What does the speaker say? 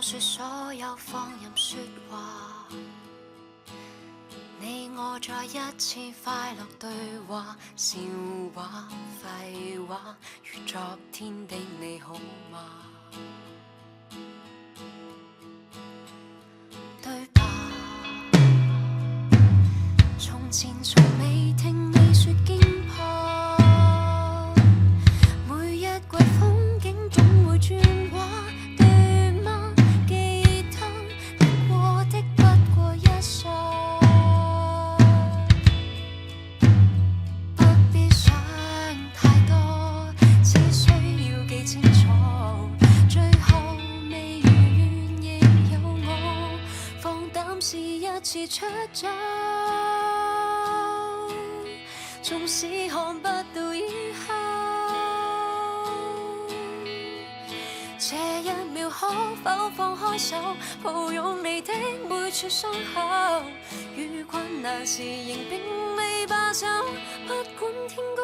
說所有放任說話，你我再一次快樂對話，笑話廢話，如昨天的你好嗎？對吧？從前從未聽你說驚怕，每一季風景總會轉畫，對嗎？記得得過的不過一剎，不必想太多，只需要記清楚，最後未如願亦有我，放膽試一次出走。縱使看不到以後，這一秒可否放開手，抱擁你的每處傷口，遇困難時仍並未罷手，不管天高